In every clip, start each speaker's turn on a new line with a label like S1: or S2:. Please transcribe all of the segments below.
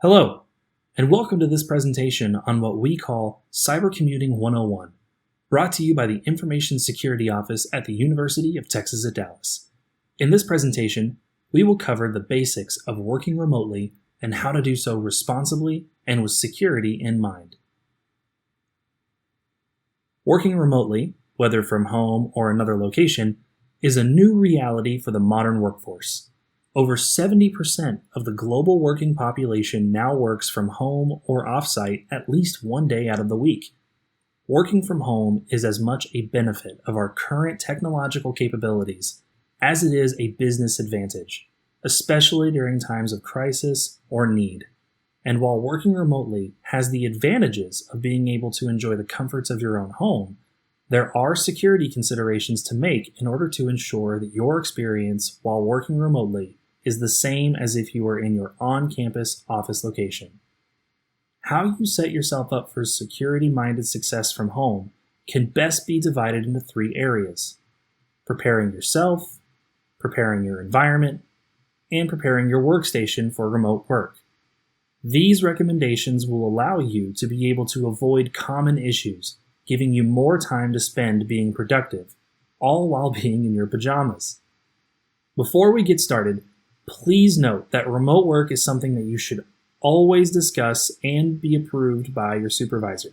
S1: Hello, and welcome to this presentation on what we call Cyber Commuting 101, brought to you by the Information Security Office at the University of Texas at Dallas. In this presentation, we will cover the basics of working remotely and how to do so responsibly and with security in mind. Working remotely, whether from home or another location, is a new reality for the modern workforce. Over 70% of the global working population now works from home or offsite at least one day out of the week. Working from home is as much a benefit of our current technological capabilities as it is a business advantage, especially during times of crisis or need. And while working remotely has the advantages of being able to enjoy the comforts of your own home, there are security considerations to make in order to ensure that your experience while working remotely is the same as if you were in your on-campus office location. How you set yourself up for security-minded success from home can best be divided into three areas: preparing yourself, preparing your environment, and preparing your workstation for remote work. These recommendations will allow you to be able to avoid common issues, giving you more time to spend being productive, all while being in your pajamas. Before we get started, please note that remote work is something that you should always discuss and be approved by your supervisor.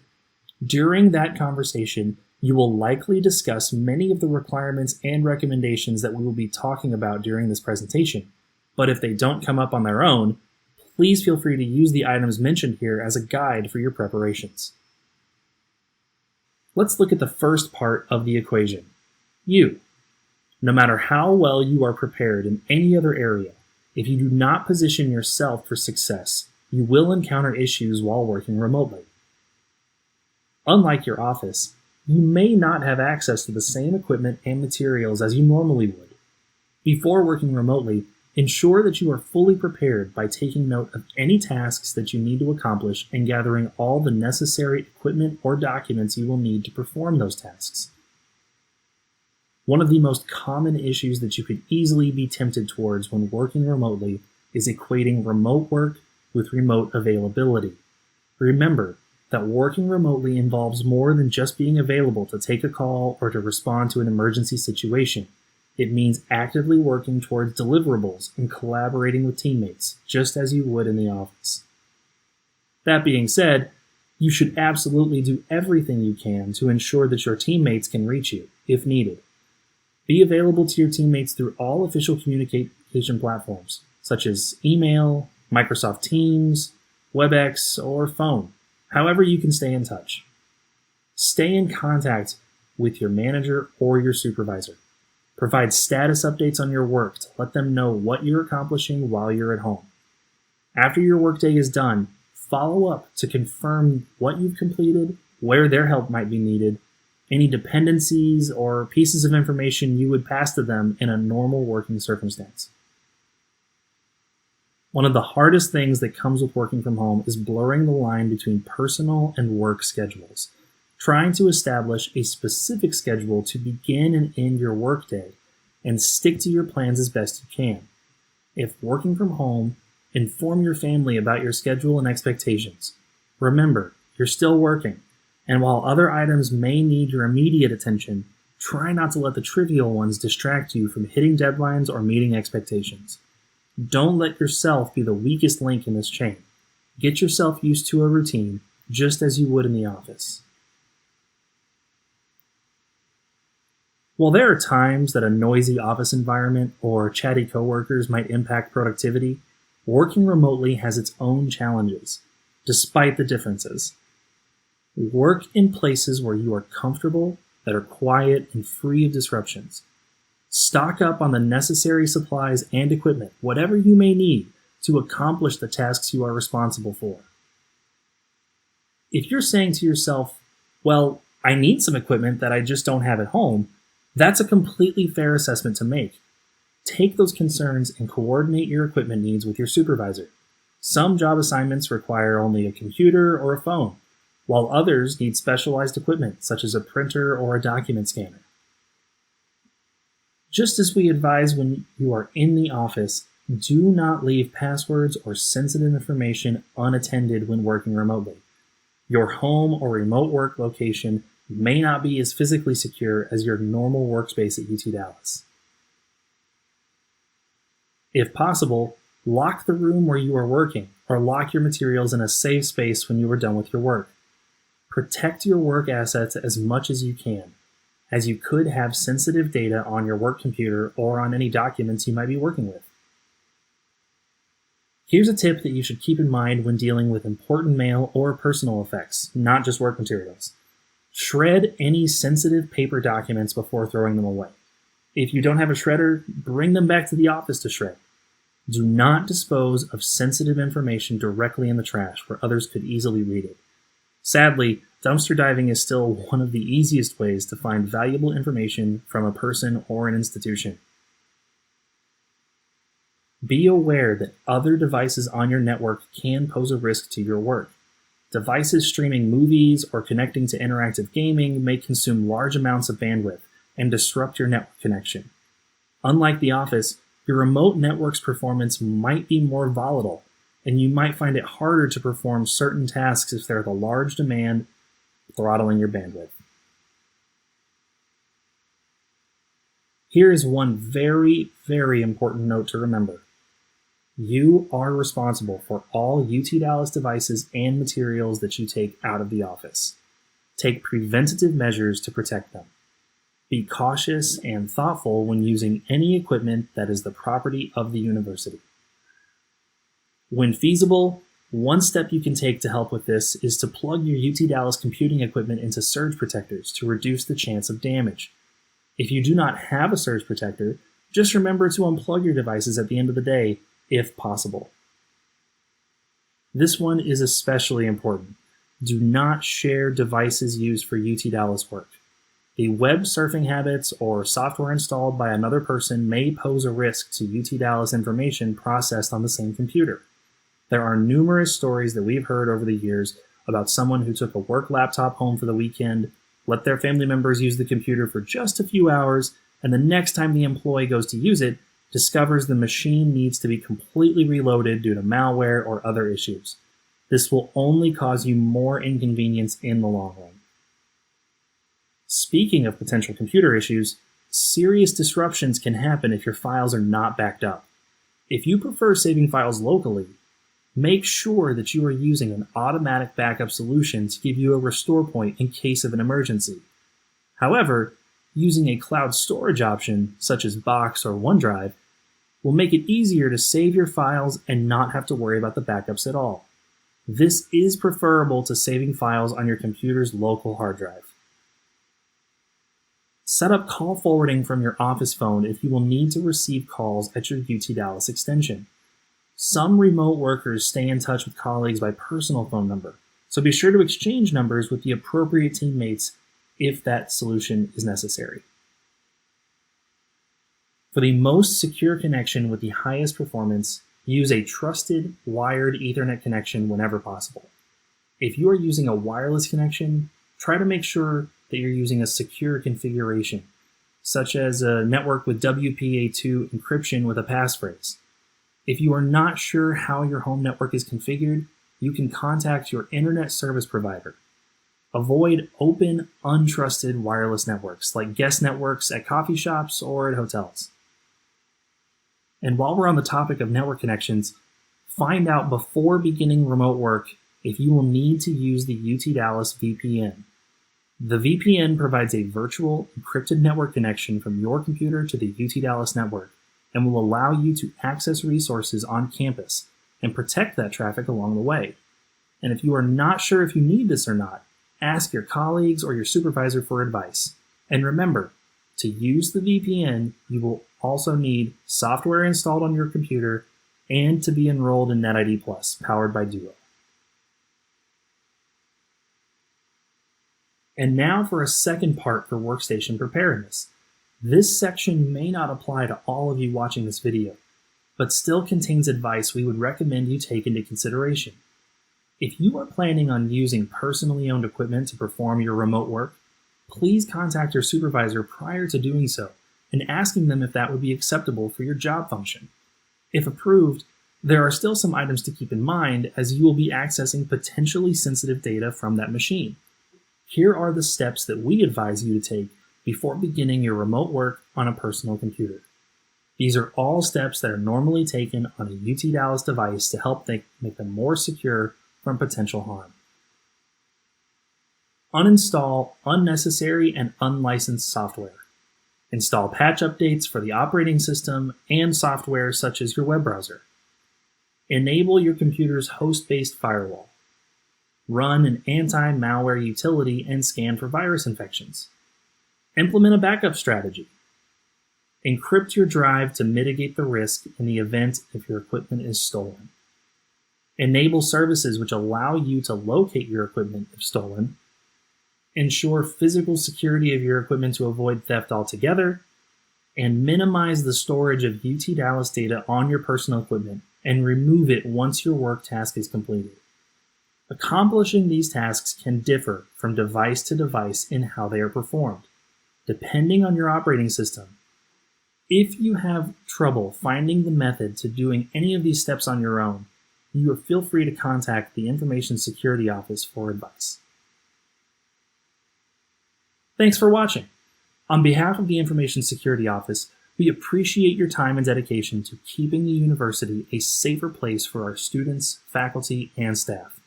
S1: During that conversation, you will likely discuss many of the requirements and recommendations that we will be talking about during this presentation, but if they don't come up on their own, please feel free to use the items mentioned here as a guide for your preparations. Let's look at the first part of the equation: you. No matter how well you are prepared in any other area, if you do not position yourself for success, you will encounter issues while working remotely. Unlike your office, you may not have access to the same equipment and materials as you normally would. Before working remotely, ensure that you are fully prepared by taking note of any tasks that you need to accomplish and gathering all the necessary equipment or documents you will need to perform those tasks. One of the most common issues that you could easily be tempted towards when working remotely is equating remote work with remote availability. Remember that working remotely involves more than just being available to take a call or to respond to an emergency situation. It means actively working towards deliverables and collaborating with teammates, just as you would in the office. That being said, you should absolutely do everything you can to ensure that your teammates can reach you, if needed. Be available to your teammates through all official communication platforms, such as email, Microsoft Teams, WebEx, or phone, however you can stay in touch. Stay in contact with your manager or your supervisor. Provide status updates on your work to let them know what you're accomplishing while you're at home. After your workday is done, follow up to confirm what you've completed, where their help might be needed, any dependencies or pieces of information you would pass to them in a normal working circumstance. One of the hardest things that comes with working from home is blurring the line between personal and work schedules. Trying to establish a specific schedule to begin and end your workday and stick to your plans as best you can. If working from home, inform your family about your schedule and expectations. Remember, you're still working, and while other items may need your immediate attention, try not to let the trivial ones distract you from hitting deadlines or meeting expectations. Don't let yourself be the weakest link in this chain. Get yourself used to a routine, just as you would in the office. While there are times that a noisy office environment or chatty coworkers might impact productivity, working remotely has its own challenges, despite the differences. Work in places where you are comfortable, that are quiet and free of disruptions. Stock up on the necessary supplies and equipment, whatever you may need, to accomplish the tasks you are responsible for. If you're saying to yourself, well, I need some equipment that I just don't have at home, that's a completely fair assessment to make. Take those concerns and coordinate your equipment needs with your supervisor. Some job assignments require only a computer or a phone, while others need specialized equipment such as a printer or a document scanner. Just as we advise when you are in the office, Do not leave passwords or sensitive information unattended when working remotely. Your home or remote work location may not be as physically secure as your normal workspace at UT Dallas. If possible, lock the room where you are working or lock your materials in a safe space when you are done with your work. Protect your work assets as much as you can, as you could have sensitive data on your work computer or on any documents you might be working with. Here's a tip that you should keep in mind when dealing with important mail or personal effects, not just work materials. Shred any sensitive paper documents before throwing them away. If you don't have a shredder, bring them back to the office to shred. Do not dispose of sensitive information directly in the trash where others could easily read it. Sadly, dumpster diving is still one of the easiest ways to find valuable information from a person or an institution. Be aware that other devices on your network can pose a risk to your work. Devices streaming movies or connecting to interactive gaming may consume large amounts of bandwidth and disrupt your network connection. Unlike the office, your remote network's performance might be more volatile, and you might find it harder to perform certain tasks if there's a large demand throttling your bandwidth. Here is one very, very important note to remember. You are responsible for all UT Dallas devices and materials that you take out of the office. Take preventative measures to protect them. Be cautious and thoughtful when using any equipment that is the property of the university. When feasible, one step you can take to help with this is to plug your UT Dallas computing equipment into surge protectors to reduce the chance of damage. If you do not have a surge protector, just remember to unplug your devices at the end of the day, if possible. This one is especially important. Do not share devices used for UT Dallas work. The web surfing habits or software installed by another person may pose a risk to UT Dallas information processed on the same computer. There are numerous stories that we've heard over the years about someone who took a work laptop home for the weekend, let their family members use the computer for just a few hours, and the next time the employee goes to use it, discovers the machine needs to be completely reloaded due to malware or other issues. This will only cause you more inconvenience in the long run. Speaking of potential computer issues, serious disruptions can happen if your files are not backed up. If you prefer saving files locally, make sure that you are using an automatic backup solution to give you a restore point in case of an emergency. However, using a cloud storage option, such as Box or OneDrive, will make it easier to save your files and not have to worry about the backups at all. This is preferable to saving files on your computer's local hard drive. Set up call forwarding from your office phone if you will need to receive calls at your UT Dallas extension. Some remote workers stay in touch with colleagues by personal phone number, so be sure to exchange numbers with the appropriate teammates if that solution is necessary. For the most secure connection with the highest performance, use a trusted wired Ethernet connection whenever possible. If you are using a wireless connection, try to make sure that you're using a secure configuration, such as a network with WPA2 encryption with a passphrase. If you are not sure how your home network is configured, you can contact your internet service provider. Avoid open, untrusted wireless networks like guest networks at coffee shops or at hotels. And while we're on the topic of network connections, find out before beginning remote work if you will need to use the UT Dallas VPN. The VPN provides a virtual encrypted network connection from your computer to the UT Dallas network and will allow you to access resources on campus and protect that traffic along the way. And if you are not sure if you need this or not, ask your colleagues or your supervisor for advice. And remember, to use the VPN, you will also need software installed on your computer and to be enrolled in NetID Plus, powered by Duo. And now for a second part for Workstation preparedness. This section may not apply to all of you watching this video, but still contains advice we would recommend you take into consideration. If you are planning on using personally owned equipment to perform your remote work, please contact your supervisor prior to doing so and asking them if that would be acceptable for your job function. If approved, there are still some items to keep in mind as you will be accessing potentially sensitive data from that machine. Here are the steps that we advise you to take before beginning your remote work on a personal computer. These are all steps that are normally taken on a UT Dallas device to help make them more secure from potential harm. Uninstall unnecessary and unlicensed software. Install patch updates for the operating system and software such as your web browser. Enable your computer's host-based firewall. Run an anti-malware utility and scan for virus infections. Implement a backup strategy. Encrypt your drive to mitigate the risk in the event if your equipment is stolen. Enable services which allow you to locate your equipment if stolen. Ensure physical security of your equipment to avoid theft altogether. And minimize the storage of UT Dallas data on your personal equipment and remove it once your work task is completed. Accomplishing these tasks can differ from device to device in how they are performed, depending on your operating system. If you have trouble finding the method to doing any of these steps on your own, you feel free to contact the Information Security Office for advice. Thanks for watching. On behalf of the Information Security Office, we appreciate your time and dedication to keeping the university a safer place for our students, faculty, and staff.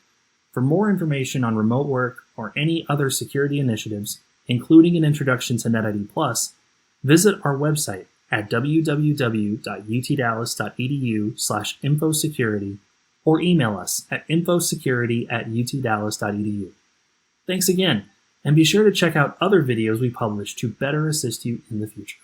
S1: For more information on remote work or any other security initiatives, including an introduction to NetID Plus, visit our website at www.utdallas.edu/infosecurity or email us at infosecurity@utdallas.edu. Thanks again, and be sure to check out other videos we publish to better assist you in the future.